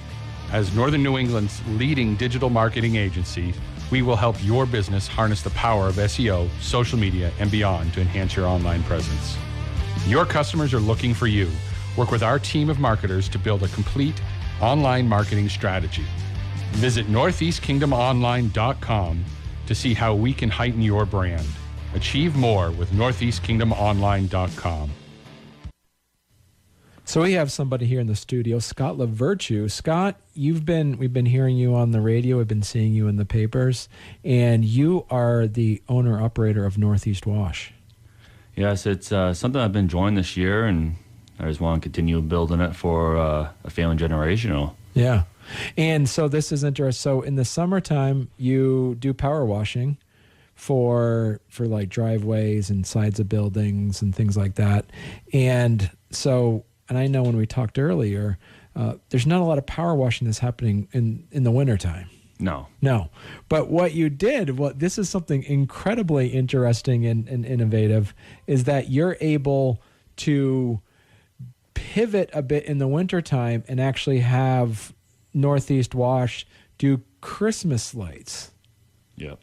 Speaker 11: As Northern New England's leading digital marketing agency, we will help your business harness the power of SEO, social media, and beyond to enhance your online presence. Your customers are looking for you. Work with our team of marketers to build a complete online marketing strategy. Visit NortheastKingdomOnline.com to see how we can heighten your brand. Achieve more with NortheastKingdomOnline.com.
Speaker 1: So we have somebody here in the studio, Scott Lavertu. Scott, we've been hearing you on the radio, we've been seeing you in the papers, and you are the owner-operator of Northeast Wash.
Speaker 12: Yes, it's something I've been enjoying this year, and I just want to continue building it for a family generational.
Speaker 1: Yeah. And so this is interesting. So in the summertime, you do power washing for like driveways and sides of buildings and things like that. And so, and I know when we talked earlier, there's not a lot of power washing that's happening in the wintertime.
Speaker 12: No.
Speaker 1: But what you did, this is something incredibly interesting and innovative, is that you're able to pivot a bit in the wintertime and actually have Northeast Wash do Christmas lights.
Speaker 12: Yep.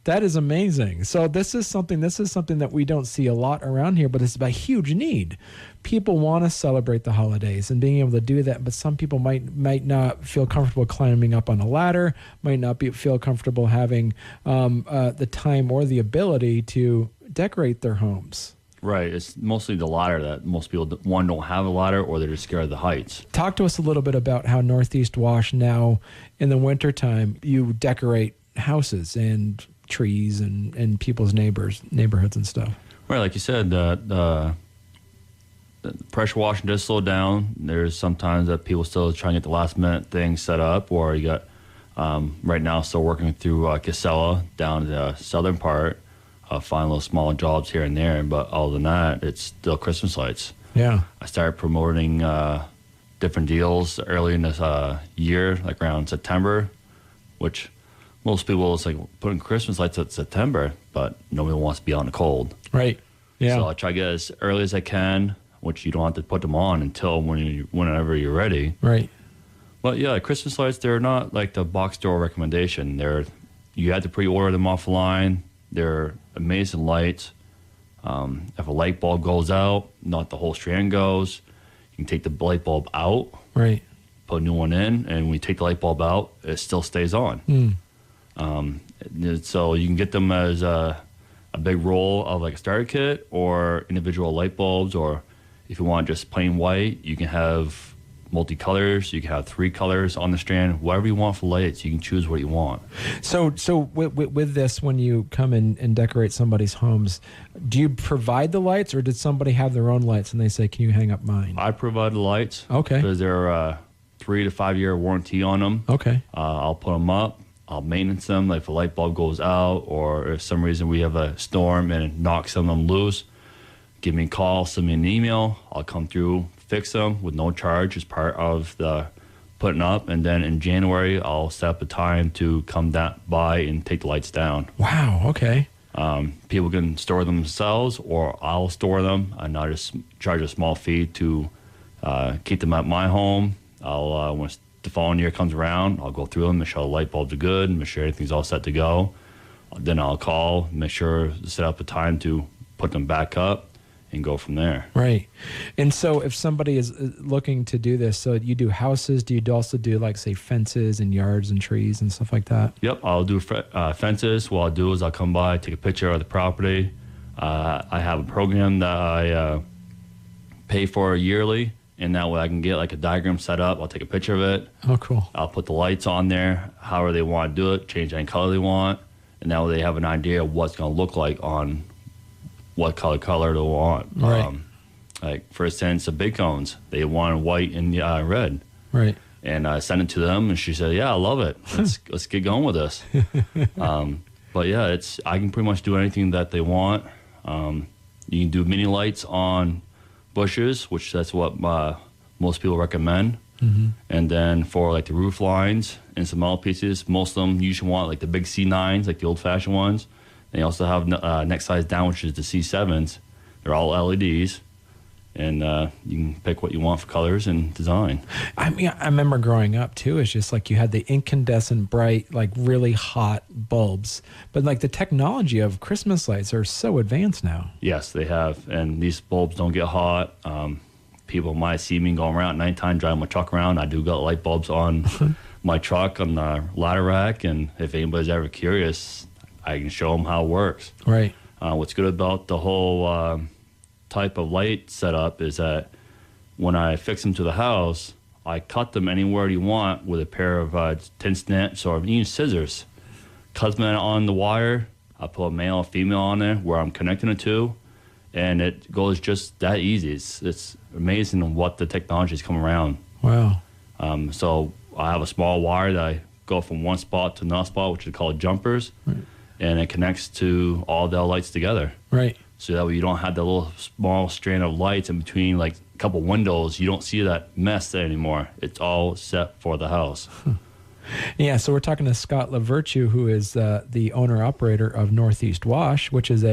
Speaker 1: That is amazing. So this is something that we don't see a lot around here, but it's a huge need. People want to celebrate the holidays and being able to do that, but some people might not feel comfortable climbing up on a ladder, might not feel comfortable having the time or the ability to decorate their homes.
Speaker 12: Right. It's mostly the ladder that most people, one, don't have a ladder, or they're just scared of the heights.
Speaker 1: Talk to us a little bit about how Northeast Wash now in the wintertime, you decorate houses and trees and people's neighborhoods and stuff.
Speaker 12: Right. Like you said, the pressure washing does slow down. There's sometimes that people still try and get the last minute things set up, or you got right now still working through Casella down the southern part. Find little small jobs here and there, but other than that, it's still Christmas lights.
Speaker 1: Yeah.
Speaker 12: I started promoting different deals early in this year, like around September, which most people, it's like putting Christmas lights at September, but nobody wants to be out in the cold.
Speaker 1: Right. Yeah.
Speaker 12: So I try to get as early as I can, which you don't have to put them on until whenever you're ready.
Speaker 1: Right. But
Speaker 12: yeah, Christmas lights, they're not like the box store recommendation. You have to pre-order them offline. They're amazing lights. If a light bulb goes out, not the whole strand goes. You can take the light bulb out,
Speaker 1: right?
Speaker 12: Put a new one in, and when you take the light bulb out, it still stays on. So you can get them as a big roll of like a starter kit, or individual light bulbs, or if you want just plain white, you can have multicolors. You can have 3 colors on the strand. Whatever you want for lights, you can choose what you want.
Speaker 1: So with this, when you come in and decorate somebody's homes, do you provide the lights, or did somebody have their own lights and they say, can you hang up mine?
Speaker 12: I provide the lights.
Speaker 1: Okay.
Speaker 12: Because they're a 3 to 5 year warranty on them.
Speaker 1: Okay.
Speaker 12: I'll put them up. I'll maintenance them. Like if a light bulb goes out, or if some reason we have a storm and it knocks some of them loose, give me a call, send me an email. I'll come through, fix them with no charge as part of the putting up, and then in January I'll set up a time to come by and take the lights down.
Speaker 1: Wow. Okay.
Speaker 12: People can store them themselves, or I'll store them, and I'll just charge a small fee to keep them at my home. I'll when the following year comes around, I'll go through them, make sure the light bulbs are good, make sure everything's all set to go. Then I'll call, make sure to set up a time to put them back up, and go from there.
Speaker 1: Right. And so if somebody is looking to do this, so you do houses, do you also do like say fences and yards and trees and stuff like that?
Speaker 12: Yep, I'll do fences. What I'll do is I'll come by, take a picture of the property. I have a program that I pay for yearly, and that way I can get like a diagram set up. I'll take a picture of it.
Speaker 1: Oh, cool.
Speaker 12: I'll put the lights on there, however they want to do it, change any color they want, and that way they have an idea of what's going to look like on what color they want.
Speaker 1: Right.
Speaker 12: Like, for instance, the big cones, they wanted white and red.
Speaker 1: Right.
Speaker 12: And I sent it to them, and she said, yeah, I love it. Let's get going with this. But yeah, I can pretty much do anything that they want. You can do mini lights on bushes, which that's what most people recommend.
Speaker 1: Mm-hmm.
Speaker 12: And then for like the roof lines and some metal pieces, most of them usually want like the big C9s, like the old-fashioned ones. They also have next size down, which is the C7s. They're all LEDs. and you can pick what you want for colors and design.
Speaker 1: I mean, I remember growing up too. It's just like you had the incandescent, bright, like really hot bulbs. But like the technology of Christmas lights are so advanced now.
Speaker 12: Yes, they have, and these bulbs don't get hot. People might see me going around at nighttime driving my truck around. I do got light bulbs on my truck on the ladder rack, and if anybody's ever curious, I can show them how it works.
Speaker 1: Right.
Speaker 12: What's good about the whole type of light setup is that when I fix them to the house, I cut them anywhere you want with a pair of tin snips or even scissors. Cut them on the wire. I put a male or female on there where I'm connecting it to, and it goes just that easy. It's amazing what the technology has come around.
Speaker 1: Wow.
Speaker 12: So I have a small wire that I go from one spot to another spot, which is called jumpers,
Speaker 1: right.
Speaker 12: And it connects to all the lights together.
Speaker 1: Right.
Speaker 12: So that way you don't have that little small strand of lights in between like a couple windows. You don't see that mess there anymore. It's all set for the house.
Speaker 1: Yeah, so we're talking to Scott Lavertu, who is the owner-operator of Northeast Wash, which is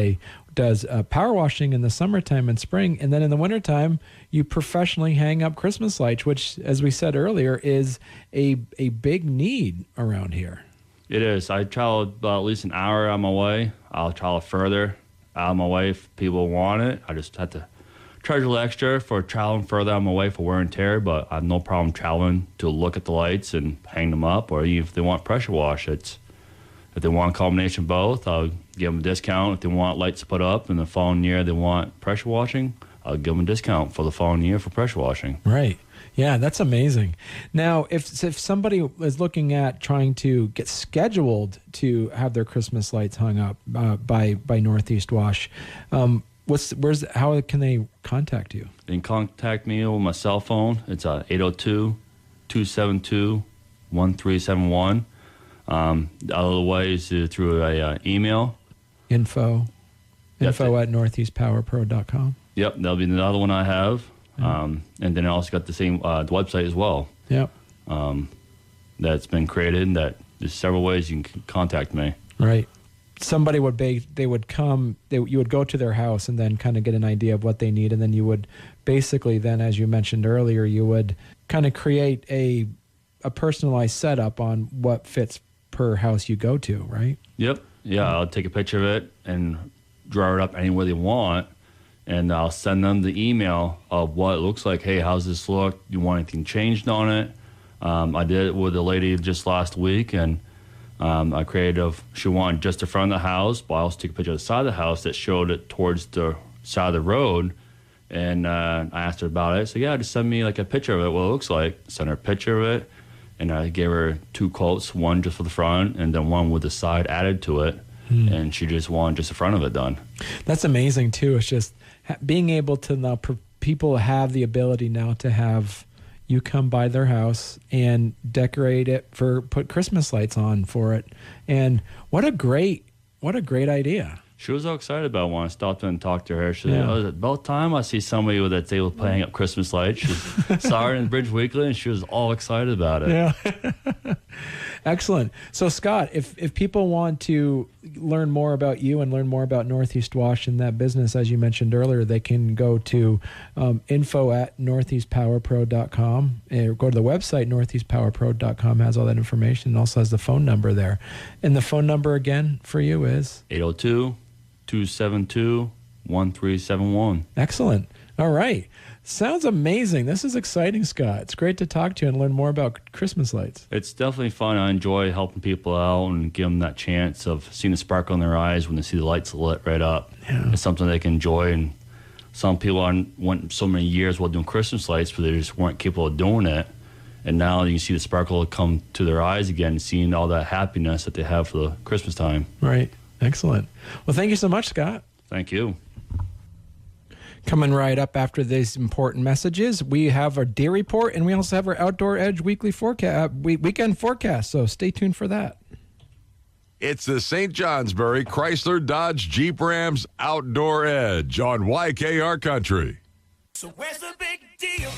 Speaker 1: does power washing in the summertime and spring, and then in the wintertime, you professionally hang up Christmas lights, which, as we said earlier, is a big need around here.
Speaker 12: It is. I travel about at least an hour on my way. I'll travel further out of my way if people want it. I just have to charge a little extra for traveling further on my way for wear and tear, but I have no problem traveling to look at the lights and hang them up, or even if they want pressure wash, if they want a combination of both, I'll give them a discount. If they want lights to put up and the following year they want pressure washing, I'll give them a discount for the following year for pressure washing.
Speaker 1: Right. Yeah, that's amazing. Now, if somebody is looking at trying to get scheduled to have their Christmas lights hung up by Northeast Wash, how can they contact you?
Speaker 12: They can contact me with my cell phone. It's 802-272-1371. The other way is through a email.
Speaker 1: Info at northeastpowerpro.com.
Speaker 12: Yep, that'll be the other one I have. And then I also got the same the website as well.
Speaker 1: Yep.
Speaker 12: That's been created, and that there's several ways you can contact me.
Speaker 1: Right. Somebody would you would go to their house and then kind of get an idea of what they need, and then you would basically then, as you mentioned earlier, you would kind of create a personalized setup on what fits per house you go to, right?
Speaker 12: Yep. Yeah, I'll take a picture of it and draw it up anywhere they want, and I'll send them the email of what it looks like. Hey, how's this look? Do you want anything changed on it? I did it with a lady just last week, and I created she wanted just the front of the house, but I also took a picture of the side of the house that showed it towards the side of the road, and I asked her about it. So yeah, just send me like a picture of it, what it looks like. Send her a picture of it, and I gave her 2 quotes, one just for the front and then one with the side added to it, and she just wanted just the front of it done. That's
Speaker 1: amazing too. It's just being able to now, people have the ability now to have you come by their house and decorate it put Christmas lights on for it. And what a great idea.
Speaker 12: She was all excited about it when I stopped in and talked to her. She said, "Oh, it's about time I see somebody that's able to hang up Christmas lights." She saw her in Bridge Weekly, and she was all excited about it.
Speaker 1: Yeah. Excellent. So, Scott, if people want to learn more about you and learn more about Northeast Wash and that business, as you mentioned earlier, they can go to info at northeastpowerpro.com, or go to the website, northeastpowerpro.com, has all that information, and also has the phone number there. And the phone number again for you is?
Speaker 12: 802-272-1371.
Speaker 1: Excellent. All right. Sounds amazing. This is exciting, Scott. It's great to talk to you and learn more about Christmas lights.
Speaker 12: It's definitely fun. I enjoy helping people out and give them that chance of seeing the sparkle in their eyes when they see the lights lit right up.
Speaker 1: Yeah.
Speaker 12: It's something they can enjoy. And some people went so many years while doing Christmas lights, but they just weren't capable of doing it. And now you can see the sparkle come to their eyes again, seeing all that happiness that they have for the Christmas time.
Speaker 1: Right. Excellent. Well, thank you so much, Scott.
Speaker 12: Thank you.
Speaker 1: Coming right up after these important messages, we have our deer report, and we also have our Outdoor Edge weekly forecast, weekend forecast. So stay tuned for that.
Speaker 5: It's the St. Johnsbury Chrysler Dodge Jeep Rams Outdoor Edge on YKR Country.
Speaker 6: So where's the big deal?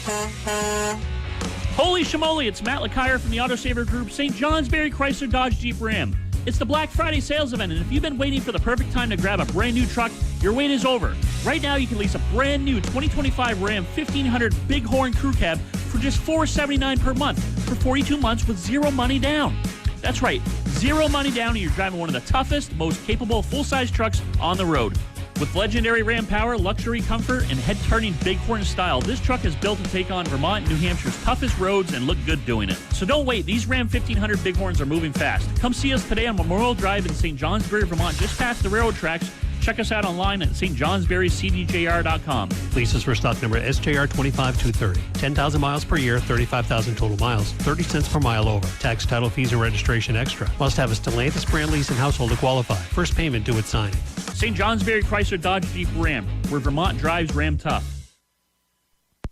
Speaker 7: Holy shamoly, it's Matt LeKire from the Auto Saver Group, St. Johnsbury Chrysler Dodge Jeep Ram. It's the Black Friday sales event, and if you've been waiting for the perfect time to grab a brand new truck, your wait is over. Right now, you can lease a brand new 2025 Ram 1500 Bighorn Crew Cab for just $479 per month for 42 months with zero money down. That's right, zero money down, and you're driving one of the toughest, most capable full-size trucks on the road. With legendary Ram power, luxury comfort, and head-turning Bighorn style, this truck is built to take on Vermont and New Hampshire's toughest roads and look good doing it. So don't wait. These Ram 1500 Bighorns are moving fast. Come see us today on Memorial Drive in St. Johnsbury, Vermont, just past the railroad tracks. Check us out online at stjohnsburycdjr.com.
Speaker 8: Leases for stock number SJR 25230. 10,000 miles per year, 35,000 total miles, 30 cents per mile over. Tax, title fees, and registration extra. Must have a Stellantis brand lease and household to qualify. First payment due at signing.
Speaker 7: St. Johnsbury Chrysler Dodge Jeep Ram, where Vermont drives Ram tough.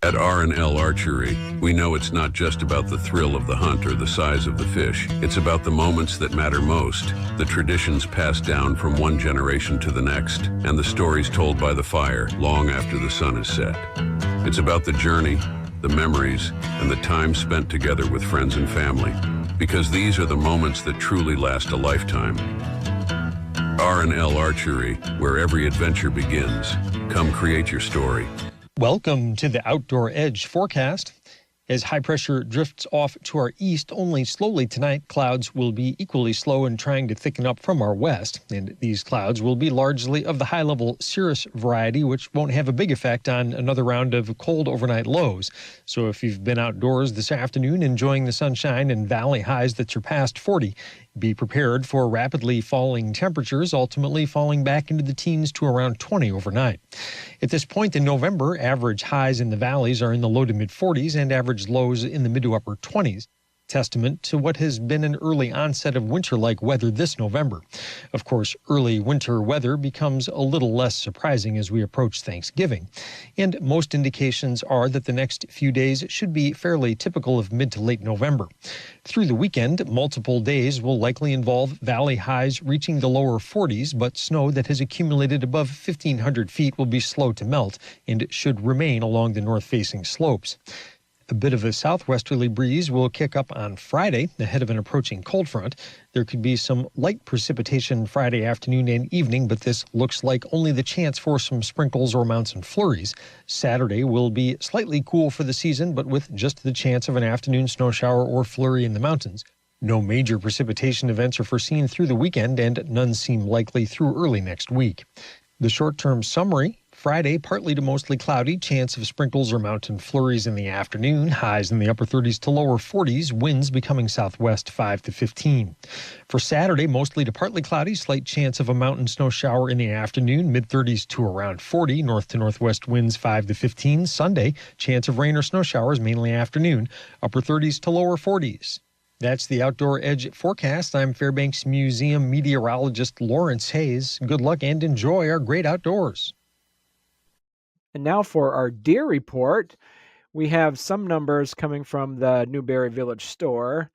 Speaker 3: At R&L Archery, we know it's not just about the thrill of the hunt or the size of the fish. It's about the moments that matter most, the traditions passed down from one generation to the next, and the stories told by the fire long after the sun is set. It's about the journey, the memories, and the time spent together with friends and family, because these are the moments that truly last a lifetime. R&L Archery, where every adventure begins. Come create your story.
Speaker 13: Welcome to the Outdoor Edge forecast. As high pressure drifts off to our east only slowly tonight, clouds will be equally slow and trying to thicken up from our west. And these clouds will be largely of the high-level cirrus variety, which won't have a big effect on another round of cold overnight lows. So if you've been outdoors this afternoon enjoying the sunshine and valley highs that surpassed 40, be prepared for rapidly falling temperatures, ultimately falling back into the teens to around 20 overnight. At this point in November, average highs in the valleys are in the low to mid 40s and average lows in the mid to upper 20s. Testament to what has been an early onset of winter-like weather this November. Of course, early winter weather becomes a little less surprising as we approach Thanksgiving. And most indications are that the next few days should be fairly typical of mid to late November. Through the weekend, multiple days will likely involve valley highs reaching the lower 40s, but snow that has accumulated above 1,500 feet will be slow to melt and should remain along the north-facing slopes. A bit of a southwesterly breeze will kick up on Friday ahead of an approaching cold front. There could be some light precipitation Friday afternoon and evening, but this looks like only the chance for some sprinkles or mountain flurries. Saturday will be slightly cool for the season, but with just the chance of an afternoon snow shower or flurry in the mountains. No major precipitation events are foreseen through the weekend, and none seem likely through early next week. The short-term summary: Friday, partly to mostly cloudy, chance of sprinkles or mountain flurries in the afternoon, highs in the upper 30s to lower 40s, winds becoming southwest 5 to 15. For Saturday, mostly to partly cloudy, slight chance of a mountain snow shower in the afternoon, mid-30s to around 40, north to northwest winds 5 to 15. Sunday, chance of rain or snow showers, mainly afternoon, upper 30s to lower 40s. That's the Outdoor Edge forecast. I'm Fairbanks Museum meteorologist Lawrence Hayes. Good luck and enjoy our great outdoors.
Speaker 1: And now for our deer report. We have some numbers coming from the Newberry Village store.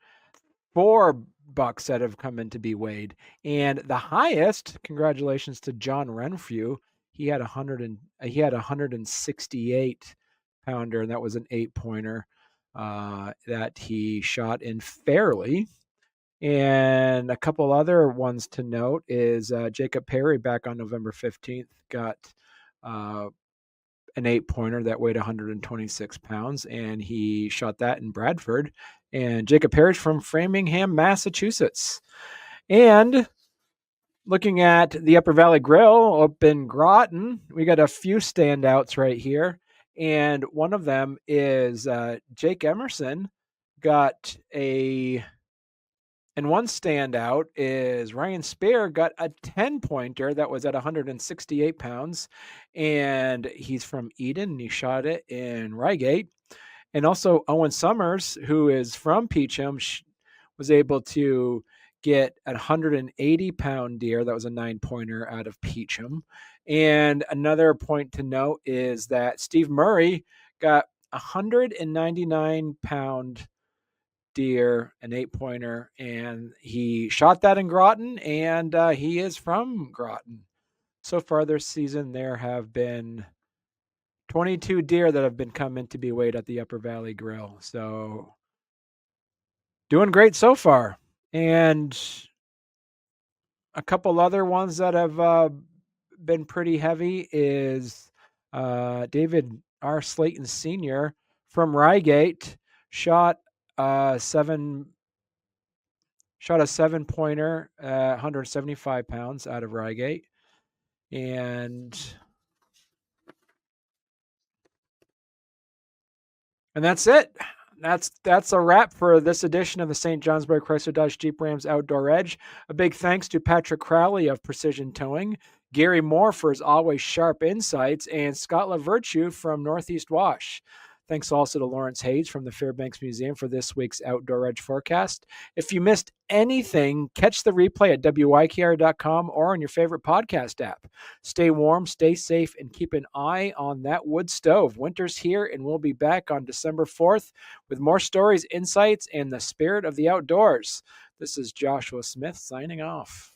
Speaker 1: 4 bucks that have come in to be weighed. And the highest, congratulations to John Renfrew. He had 168 pounder, and that was an 8-pointer that he shot in fairly. And a couple other ones to note is Jacob Perry back on November 15th got an 8-pointer that weighed 126 pounds, and he shot that in Bradford. And Jacob Parrish from Framingham, Massachusetts. And looking at the Upper Valley Grill up in Groton, we got a few standouts right here. And one of them is Jake Emerson got and one standout is Ryan Spear got a 10-pointer that was at 168 pounds, and he's from Eden, and he shot it in Reigate. And also Owen Summers, who is from Peacham, was able to get a 180-pound deer. That was a 9-pointer out of Peacham. And another point to note is that Steve Murray got a 199-pound deer, an 8-pointer, and he shot that in Groton, and he is from Groton. So far this season, there have been 22 deer that have been coming to be weighed at the Upper Valley Grill. So doing great so far. And A couple other ones that have been pretty heavy is David R. Slayton Sr. from Reigate shot a 7-pointer, 175 pounds out of Reigate. And that's it. That's a wrap for this edition of the St. Johnsbury Chrysler Dodge Jeep Rams Outdoor Edge. A big thanks to Patrick Crowley of Precision Towing, Gary Moore for his always sharp insights, and Scott Lavertu from Northeast Wash. Thanks also to Lawrence Hayes from the Fairbanks Museum for this week's Outdoor Edge forecast. If you missed anything, catch the replay at WYKR.com or on your favorite podcast app. Stay warm, stay safe, and keep an eye on that wood stove. Winter's here, and we'll be back on December 4th with more stories, insights, and the spirit of the outdoors. This is Joshua Smith signing off.